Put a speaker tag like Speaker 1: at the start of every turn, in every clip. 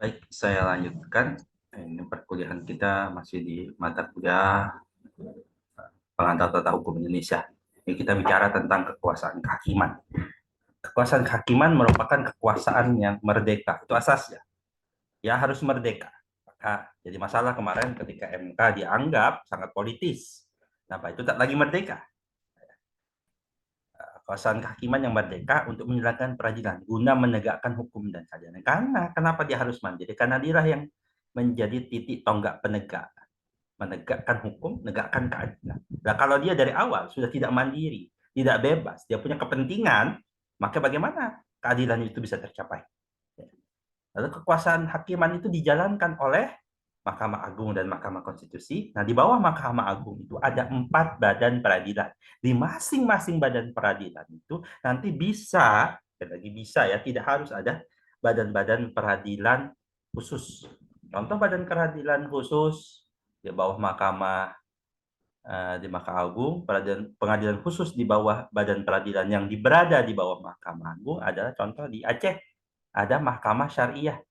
Speaker 1: Baik, saya lanjutkan. Ini perkuliahan kita masih di mata kuliah Pengantar Tata Hukum Indonesia. Ini kita bicara tentang kekuasaan kehakiman. Kekuasaan kehakiman merupakan kekuasaan yang merdeka. Itu asasnya. Ya harus merdeka. Maka jadi masalah kemarin ketika MK dianggap sangat politis. Kenapa? Itu tak lagi merdeka. Kekuasaan kehakiman yang merdeka untuk menjalankan peradilan guna menegakkan hukum dan keadilan. Karena kenapa dia harus mandiri? Karena dia yang menjadi titik tonggak penegak, menegakkan hukum, menegakkan keadilan. Nah, kalau dia dari awal sudah tidak mandiri, tidak bebas, dia punya kepentingan, maka bagaimana keadilan itu bisa tercapai? Lalu kekuasaan hakiman itu dijalankan oleh Mahkamah Agung dan Mahkamah Konstitusi. Nah, di bawah Mahkamah Agung itu ada 4 badan peradilan. Di masing-masing badan peradilan itu nanti bisa, lagi bisa ya, tidak harus ada badan-badan peradilan khusus. Contoh badan peradilan khusus di bawah di Mahkamah Agung, pengadilan khusus di bawah badan peradilan yang berada di bawah Mahkamah Agung adalah contoh di Aceh ada Mahkamah Syariah.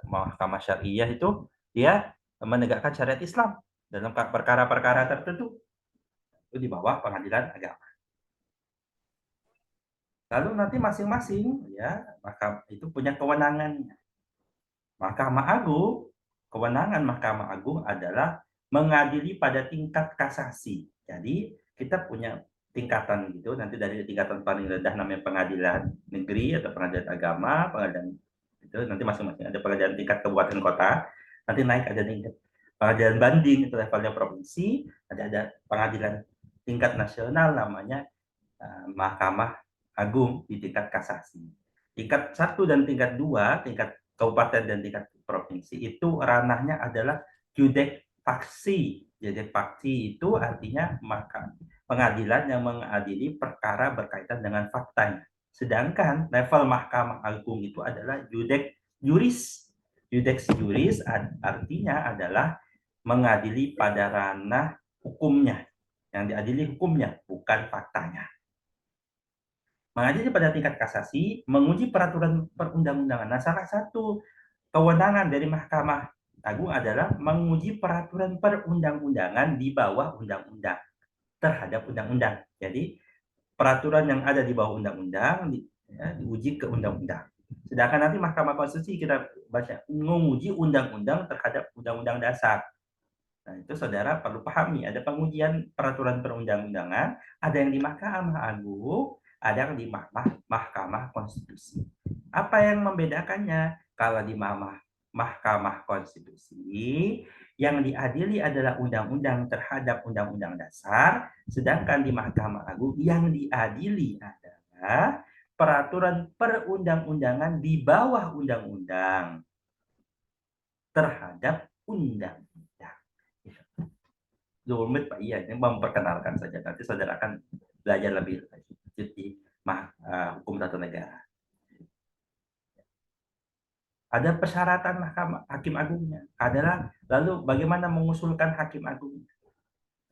Speaker 1: Mahkamah Syariah itu dia menegakkan syariat Islam dalam perkara-perkara tertentu itu di bawah pengadilan agama. Lalu nanti masing-masing ya itu punya kewenangannya. Mahkamah Agung, kewenangan Mahkamah Agung adalah mengadili pada tingkat kasasi. Jadi kita punya tingkatan gitu, nanti dari tingkatan paling rendah namanya pengadilan negeri atau pengadilan agama, pengadilan itu nanti masing-masing ada pengadilan tingkat kabupaten kota, nanti naik ada tingkat pengadilan banding itu levelnya provinsi, ada pengadilan tingkat nasional namanya Mahkamah Agung di tingkat kasasi. Tingkat 1 dan tingkat 2, tingkat kabupaten dan tingkat provinsi itu ranahnya adalah judek faksi. Judek faksi itu artinya pengadilan yang mengadili perkara berkaitan dengan faktanya. Sedangkan level Mahkamah Agung itu adalah judek juris. Judek juris artinya adalah mengadili pada ranah hukumnya. Yang diadili hukumnya, bukan faktanya. Mengadili pada tingkat kasasi, menguji peraturan perundang-undangan. Nah, salah satu kewenangan dari Mahkamah Agung adalah menguji peraturan perundang-undangan di bawah undang-undang terhadap undang-undang. Jadi, peraturan yang ada di bawah undang-undang diuji ke undang-undang. Sedangkan nanti Mahkamah Konstitusi kita baca menguji undang-undang terhadap undang-undang dasar. Nah, itu saudara perlu pahami, ada pengujian peraturan perundang-undangan, ada yang di Mahkamah Agung, ada yang di Mahkamah Konstitusi. Apa yang membedakannya? Kalau di Mahkamah Konstitusi, yang diadili adalah undang-undang terhadap undang-undang dasar, sedangkan di Mahkamah Agung yang diadili adalah peraturan perundang-undangan di bawah undang-undang terhadap undang-undang. Rumit Pak Iya, ini memperkenalkan saja. Nanti saudara akan belajar lebih lanjut di hukum tata negara. Ada persyaratan hakim agungnya. Adalah lalu bagaimana mengusulkan hakim agung.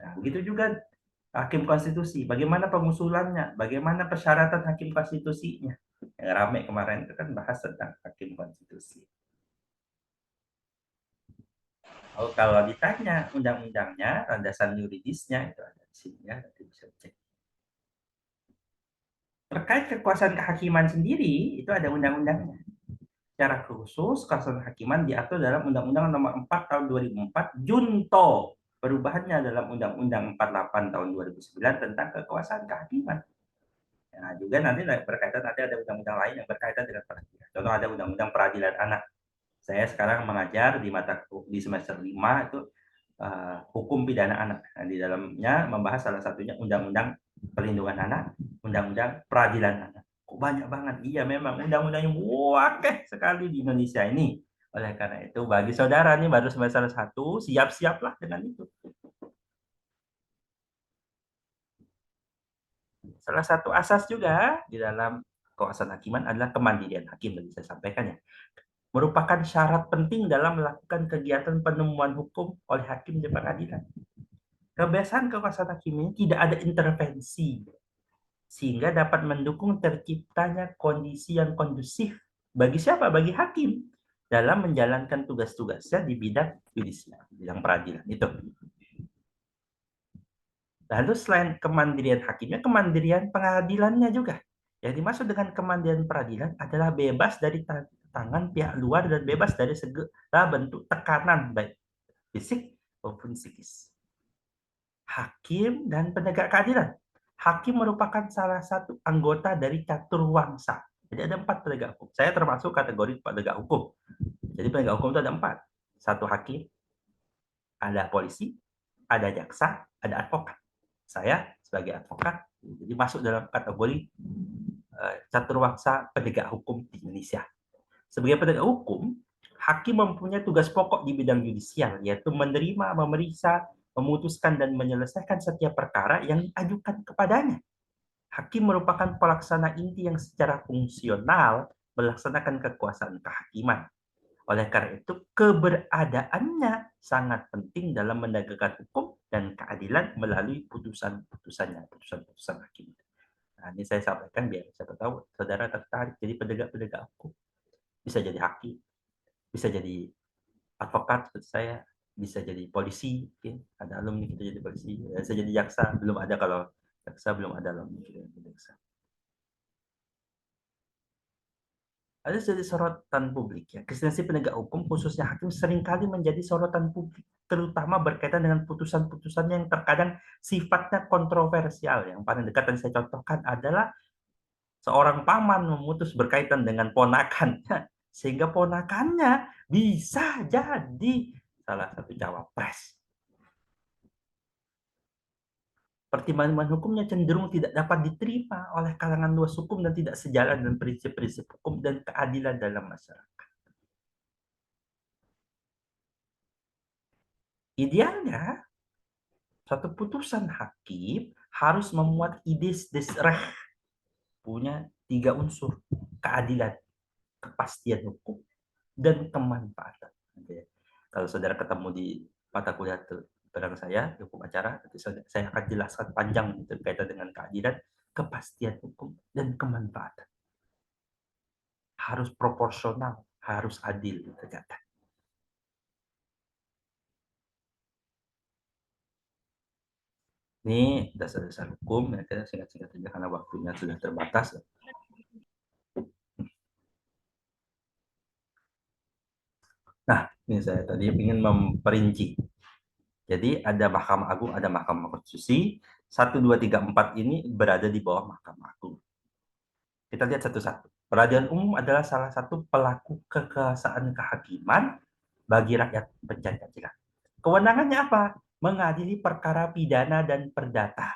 Speaker 1: Nah, begitu juga hakim konstitusi. Bagaimana pengusulannya? Bagaimana persyaratan hakim konstitusinya? Yang ramai kemarin itu kan bahas tentang hakim konstitusi. Oh, kalau ditanya undang-undangnya, landasan yuridisnya itu ada di sini ya, nanti bisa cek. Terkait kekuasaan kehakiman sendiri, itu ada undang-undangnya. Secara khusus, kekuasaan kehakiman diatur dalam Undang-Undang Nomor 4 Tahun 2004, Junto. Perubahannya dalam Undang-Undang 48 Tahun 2009 tentang kekuasaan kehakiman. Nah, juga nanti berkaitan nanti ada undang-undang lain yang berkaitan dengan peradilan. Contoh ada Undang-Undang Peradilan Anak. Saya sekarang mengajar di semester 5 itu hukum pidana anak. Nah, di dalamnya membahas salah satunya Undang-Undang Perlindungan Anak, Undang-Undang Peradilan Anak. Kok banyak banget? Iya, memang undang-undangnya wakeh sekali di Indonesia ini. Oleh karena itu, bagi saudara nih baru semester 1, siap-siaplah dengan itu. Salah satu asas juga di dalam kekuasaan hakiman adalah kemandirian hakim, tadi saya sampaikan ya. Merupakan syarat penting dalam melakukan kegiatan penemuan hukum oleh hakim di pengadilan. Kebiasaan kekuasaan hakim ini tidak ada intervensi, sehingga dapat mendukung terciptanya kondisi yang kondusif bagi siapa? Bagi hakim dalam menjalankan tugas-tugasnya di bidang yudisial, bidang peradilan itu. Lalu selain kemandirian hakimnya, kemandirian pengadilannya juga. Yang dimaksud dengan kemandirian peradilan adalah bebas dari tangan pihak luar dan bebas dari segala bentuk tekanan baik fisik maupun psikis. Hakim dan penegak keadilan. Hakim merupakan salah satu anggota dari catur wangsa. Jadi ada 4 penegak hukum. Saya termasuk kategori penegak hukum. Jadi penegak hukum itu ada 4. 1 hakim, ada polisi, ada jaksa, ada advokat. Saya sebagai advokat jadi masuk dalam kategori caturwangsa penegak hukum di Indonesia. Sebagai penegak hukum, hakim mempunyai tugas pokok di bidang yudisial, yaitu menerima, memeriksa, memutuskan, dan menyelesaikan setiap perkara yang diajukan kepadanya. Hakim merupakan pelaksana inti yang secara fungsional melaksanakan kekuasaan kehakiman. Oleh karena itu, keberadaannya sangat penting dalam menegakkan hukum dan keadilan melalui putusan-putusannya, putusan-putusan hakim. Nah, ini saya sampaikan biar siapa tahu saudara tertarik jadi penegak-penegak hukum. Bisa jadi hakim, bisa jadi advokat seperti saya, bisa jadi polisi, mungkin ada alumni kita jadi polisi, bisa jadi jaksa, belum ada kalau jaksa belum ada alumni kita jadi jaksa. Ada jadi sorotan publik ya. Eksistensi penegak hukum khususnya hakim seringkali menjadi sorotan publik, terutama berkaitan dengan putusan-putusan yang terkadang sifatnya kontroversial. Yang paling dekat yang saya contohkan adalah seorang paman memutus berkaitan dengan ponakannya, sehingga ponakannya bisa jadi salah satu cawapres. Pertimbangan hukumnya cenderung tidak dapat diterima oleh kalangan luas hukum dan tidak sejalan dengan prinsip-prinsip hukum dan keadilan dalam masyarakat. Idealnya, suatu putusan hakim harus memuat idis desreh, punya 3 unsur: keadilan, kepastian hukum, dan kemanfaatan. Kalau saudara ketemu di mata kuliah barang saya, hukum acara, nanti saya akan jelaskan panjang berkaitan dengan keadilan, kepastian hukum, dan kemanfaatan. Harus proporsional, harus adil ditegakkan. Ini dasar-dasar hukum, ya, kita singkat-singkat saja karena waktunya sudah terbatas. Nah, ini saya tadi ingin memperinci. Jadi ada Mahkamah Agung, ada Mahkamah Konstitusi. 1, 2, 3, 4 ini berada di bawah Mahkamah Agung. Kita lihat satu-satu. Peradilan umum adalah salah satu pelaku kekuasaan kehakiman bagi rakyat pencari keadilan. Kewenangannya apa? Mengadili perkara pidana dan perdata.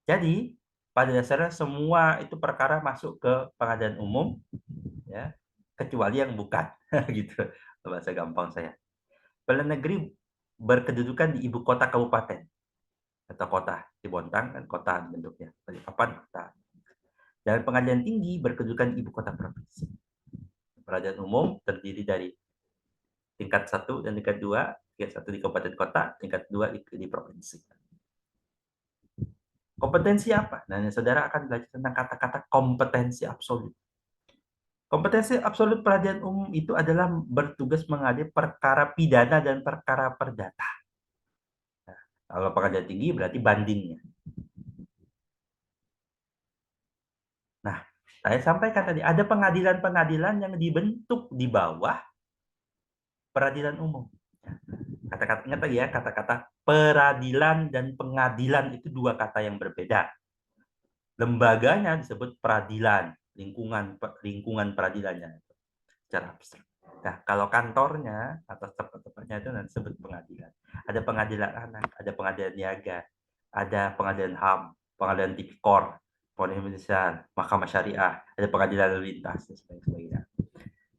Speaker 1: Jadi, pada dasarnya semua itu perkara masuk ke pengadilan umum, ya, kecuali yang bukan, gitu. Bahasa gampang saya. Pengadilan negeri berkedudukan di ibu kota kabupaten atau kota. Di Bontang kan kota bentuknya, Balikpapan kota. Dan pengadilan tinggi berkedudukan di ibu kota provinsi. Peradilan umum terdiri dari tingkat 1 dan tingkat 2, tingkat 1 di kabupaten kota, tingkat 2 di provinsi. Kompetensi apa? Nah, saudara akan belajar tentang kata-kata kompetensi absolut. Kompetensi absolut peradilan umum itu adalah bertugas mengadili perkara pidana dan perkara perdata. Nah, kalau pengadilan tinggi berarti bandingnya. Nah, saya sampaikan tadi ada pengadilan-pengadilan yang dibentuk di bawah peradilan umum. Kata-kata ingat lagi ya, kata-kata peradilan dan pengadilan itu 2 kata yang berbeda. Lembaganya disebut peradilan, lingkungan peradilannya secara abstrak. Nah, kalau kantornya atau tempat-tempatnya itu nanti disebut pengadilan. Ada pengadilan anak, ada pengadilan niaga, ada pengadilan HAM, pengadilan tipikor, pengadilan Indonesia, mahkamah syariah, ada pengadilan lalu lintas dan sebagainya.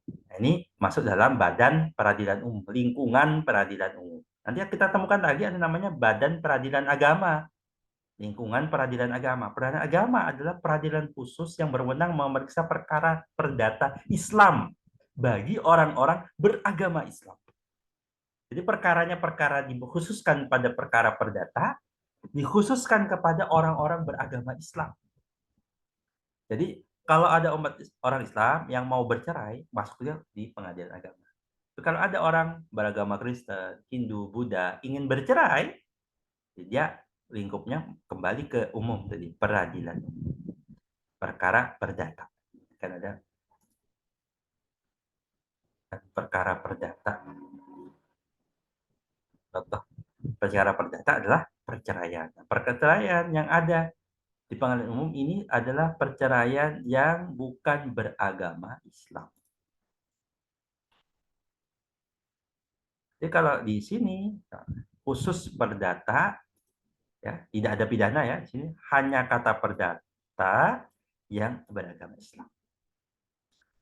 Speaker 1: Nah, ini masuk dalam badan peradilan umum, lingkungan peradilan umum. Nanti kita temukan lagi ada namanya badan peradilan agama, lingkungan peradilan agama. Peradilan agama adalah peradilan khusus yang berwenang memeriksa perkara perdata Islam bagi orang-orang beragama Islam. Jadi perkaranya perkara dikhususkan pada perkara perdata, dikhususkan kepada orang-orang beragama Islam. Jadi kalau ada orang Islam yang mau bercerai, masuknya di pengadilan agama. Kalau ada orang beragama Kristen, Hindu, Buddha ingin bercerai, dia lingkupnya kembali ke umum tadi, peradilan perkara perdata. Kan ada perkara perdata. Contoh perkara perdata adalah perceraian. Perceraian yang ada di pengadilan umum ini adalah perceraian yang bukan beragama Islam. Jadi kalau di sini khusus perdata, ya tidak ada pidana ya di sini, hanya kata perdata yang beragama Islam.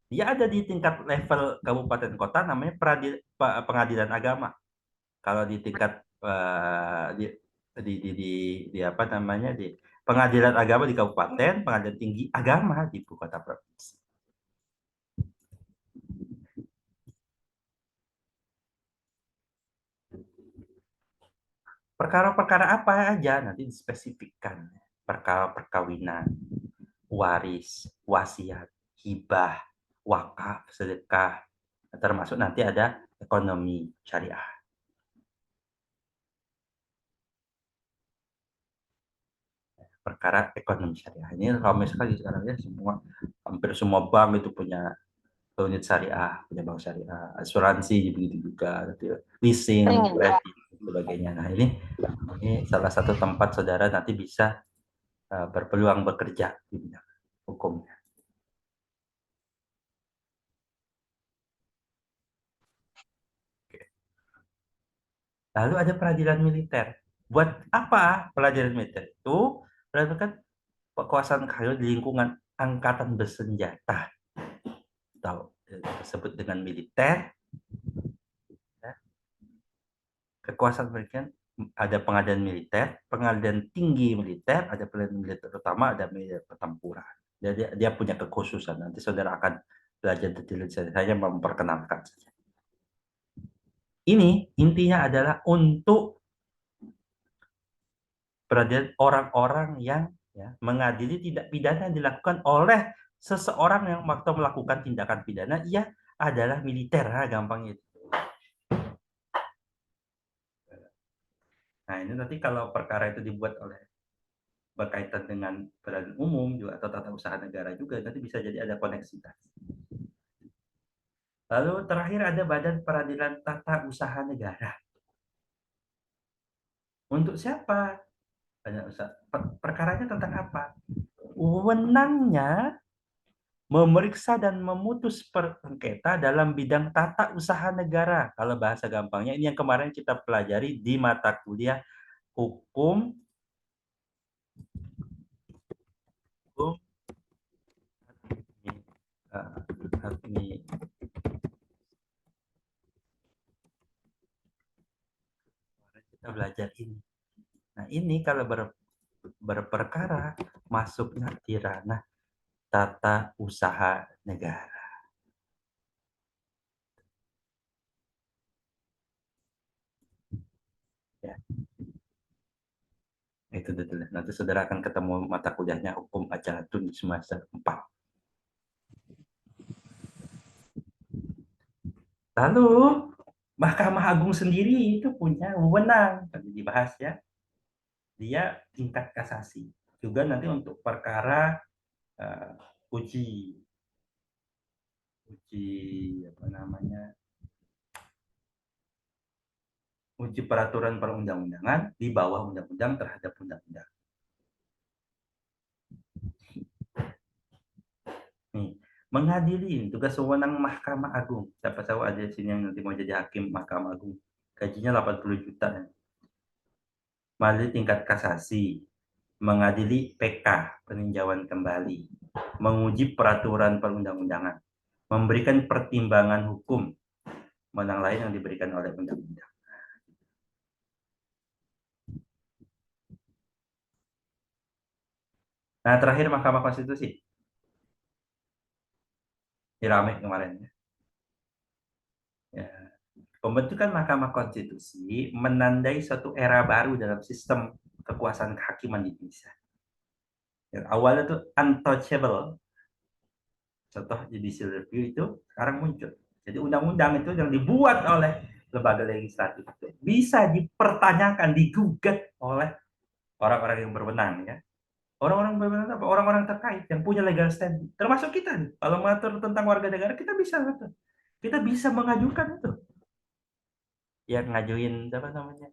Speaker 1: Dia ada di tingkat level kabupaten kota namanya pengadilan agama. Kalau di tingkat di apa namanya di pengadilan agama di kabupaten, pengadilan tinggi agama di ibu kota provinsi. Perkara-perkara apa aja nanti dispesifikkan. Perkara perkawinan, waris, wasiat, hibah, wakaf, sedekah, termasuk nanti ada ekonomi syariah. Perkara ekonomi syariah ini ramai sekali sekarang ya, hampir semua bank itu punya unit syariah, punya bank syariah, asuransi begitu juga, leasing, kredit, dan sebagainya. Nah ini salah satu tempat saudara nanti bisa berpeluang bekerja di bidang hukumnya. Lalu ada peradilan militer. Buat apa peradilan militer itu? Peradilan kan kekuasaan kehakiman di lingkungan angkatan bersenjata, atau disebut dengan militer. Ya. Kekuasaan militer ada pengadilan militer, pengadilan tinggi militer, ada pengadilan militer utama, ada militer pertempuran. Jadi dia punya kekhususan. Nanti saudara akan belajar detail. Saya memperkenalkan saja. Ini intinya adalah untuk peradilan orang-orang yang mengadili tindak pidana yang dilakukan oleh seseorang yang waktu melakukan tindakan pidana, ia adalah militer, gampangnya itu. Nah ini nanti kalau perkara itu dibuat oleh berkaitan dengan peradilan umum juga atau tata usaha negara juga, nanti bisa jadi ada koneksitas. Lalu terakhir ada Badan Peradilan Tata Usaha Negara. Untuk siapa? Perkaranya tentang apa? Wewenangnya memeriksa dan memutus sengketa dalam bidang tata usaha negara. Kalau bahasa gampangnya, ini yang kemarin kita pelajari di mata kuliah hukum kita belajar ini. Nah ini kalau berperkara masuknya di ranah tata usaha negara. Ya. Itu detailnya. Nanti saudara akan ketemu mata kuliahnya hukum acara tun di semester 4. Lalu Mahkamah Agung sendiri itu punya wewenang, tadi dibahas ya. Dia tingkat kasasi. Juga nanti untuk perkara uji apa namanya? Uji peraturan perundang-undangan di bawah undang-undang terhadap undang-undang. Nih, mengadili tugas wewenang Mahkamah Agung. Siapa tahu ada di sini yang nanti mau jadi hakim Mahkamah Agung. Gajinya 80 juta. Melalui tingkat kasasi, mengadili PK, peninjauan kembali, menguji peraturan perundang-undangan, memberikan pertimbangan hukum, menang lain yang diberikan oleh undang-undang. Nah, terakhir Mahkamah Konstitusi. Rame kemarin ya. Ya. Pembentukan Mahkamah Konstitusi menandai suatu era baru dalam sistem kekuasaan kehakiman di Indonesia. Ya, awalnya itu untouchable, Contoh judicial review itu sekarang muncul. Jadi undang-undang itu yang dibuat oleh lembaga legislatif itu bisa dipertanyakan, digugat oleh orang-orang yang berwenang ya. Orang-orang berwenang apa? Orang-orang terkait yang punya legal standing. Termasuk kita nih. Kalau mengatur tentang warga negara kita bisa betul. Kita bisa mengajukan itu. Yang ngajuin apa namanya?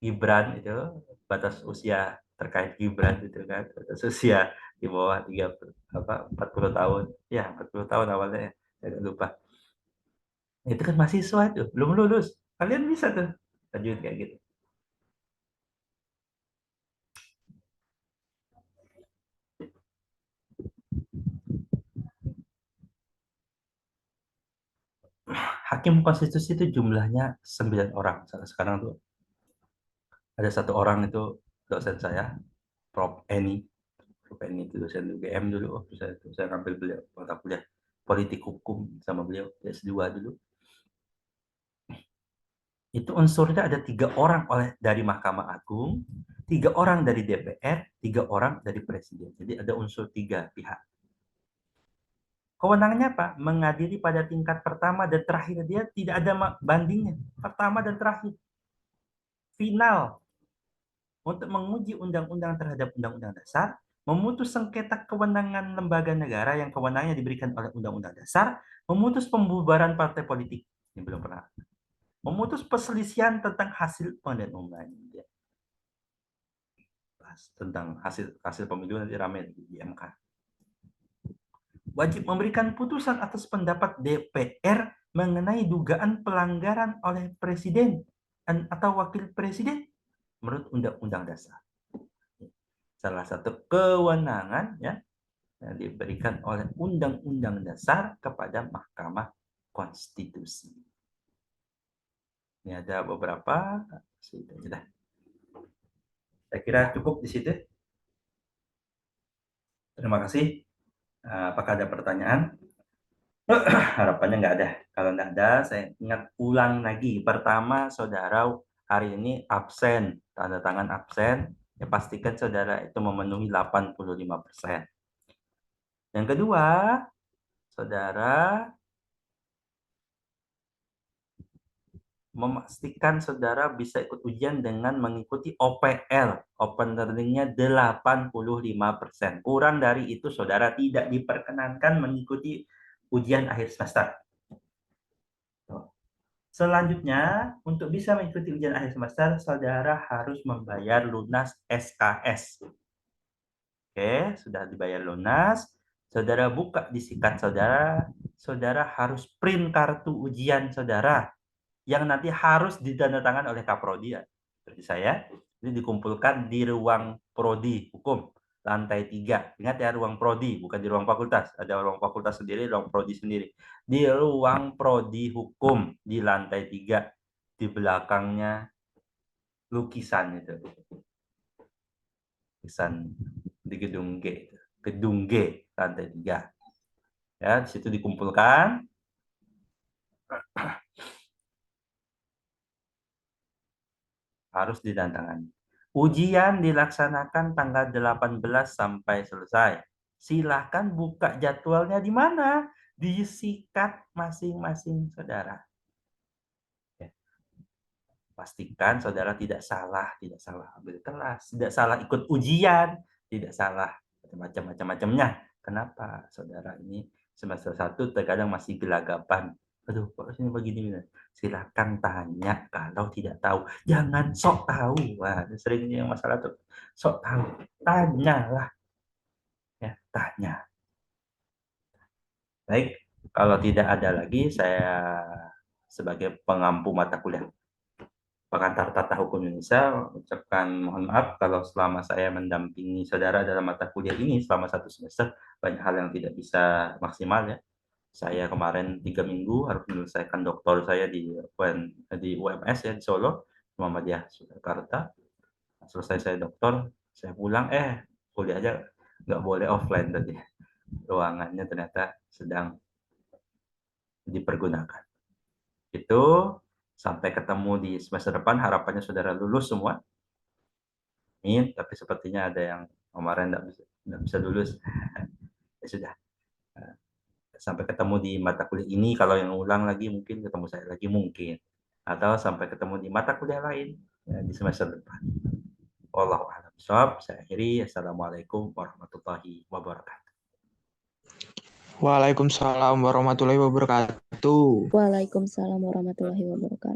Speaker 1: Gibran itu batas usia terkait Gibran itu kan batas usia di bawah 40 tahun ya 40 tahun awalnya ya saya lupa itu kan mahasiswa itu belum lulus kalian bisa tuh lanjut kayak gitu. Hakim konstitusi itu jumlahnya 9 orang sekarang tuh ada satu orang itu dosen saya Prof Eni. Prof Eni itu dosen UGM dulu saya ngambil beliau mata kuliah politik hukum sama beliau S2 dulu. Itu unsurnya ada 3 orang dari Mahkamah Agung, 3 orang dari DPR, 3 orang dari Presiden. Jadi ada unsur 3 pihak. Kewenangannya apa? Mengadili pada tingkat pertama dan terakhir. Dia tidak ada bandingnya. Pertama dan terakhir. Final. Untuk menguji undang-undang terhadap undang-undang dasar, memutus sengketa kewenangan lembaga negara yang kewenangannya diberikan oleh undang-undang dasar, memutus pembubaran partai politik. Ini belum pernah. Memutus perselisihan tentang hasil pemilihan umum. Tentang hasil pemilu nanti ramai di MK. Wajib memberikan putusan atas pendapat DPR mengenai dugaan pelanggaran oleh presiden atau wakil presiden menurut Undang-Undang Dasar. Salah satu kewenangan ya yang diberikan oleh Undang-Undang Dasar kepada Mahkamah Konstitusi. Ini ada beberapa. Sudah. Saya kira cukup di situ. Terima kasih. Apakah ada pertanyaan? Harapannya nggak ada. Kalau nggak ada, saya ingat ulang lagi. Pertama, saudara hari ini absen, tanda tangan absen. Ya, pastikan saudara itu memenuhi 85%. Yang kedua, saudara memastikan saudara bisa ikut ujian dengan mengikuti OPL, Open Learning-nya 85%. Kurang dari itu, saudara tidak diperkenankan mengikuti ujian akhir semester. Selanjutnya, untuk bisa mengikuti ujian akhir semester, saudara harus membayar lunas SKS. Oke, sudah dibayar lunas. Saudara buka di sikat saudara, saudara harus print kartu ujian saudara yang nanti harus ditandatangan oleh Kaprodi ya. Seperti saya, ini dikumpulkan di ruang prodi hukum lantai 3. Ingat ya, ruang prodi, bukan di ruang fakultas. Ada ruang fakultas sendiri, ruang prodi sendiri. Di ruang prodi hukum di lantai 3. Di belakangnya lukisan itu. Lukisan di gedung G. Gedung G, lantai 3. Ya, di situ dikumpulkan. Harus ditandatangani. Ujian dilaksanakan tanggal 18 sampai selesai. Silahkan buka jadwalnya di mana? Di sikat masing-masing saudara. Ya. Pastikan saudara tidak salah ambil kelas, tidak salah ikut ujian, tidak salah macam-macamnya. Kenapa? Saudara ini semester 1 terkadang masih gelagapan. Aduh, kok ini begini? Silakan tanya kalau tidak tahu. Jangan sok tahu. Wah, sering yang masalah tuh. Sok tahu. Tanyalah. Ya, tanya. Baik, kalau tidak ada lagi, saya sebagai pengampu mata kuliah pengantar tata hukum Indonesia ucapkan mohon maaf kalau selama saya mendampingi saudara dalam mata kuliah ini selama 1 semester banyak hal yang tidak bisa maksimal ya. Saya kemarin 3 minggu harus menyelesaikan doktor saya di UMS ya di Solo, Muhammadiyah Surakarta. Selesai saya doktor, saya pulang kuliah aja nggak boleh offline tadi. Ruangannya ternyata sedang dipergunakan. Itu sampai ketemu di semester depan, harapannya saudara lulus semua. Amin, tapi sepertinya ada yang kemarin nggak bisa lulus. Ya sudah. sampai ketemu di mata kuliah ini, kalau yang ulang lagi mungkin ketemu saya lagi mungkin, atau sampai ketemu di mata kuliah lain ya, di semester depan. Wallahu a'lam bishawab. Saya akhiri. Assalamualaikum warahmatullahi wabarakatuh.
Speaker 2: Waalaikumsalam warahmatullahi wabarakatuh.
Speaker 3: Waalaikumsalam warahmatullahi wabarakatuh.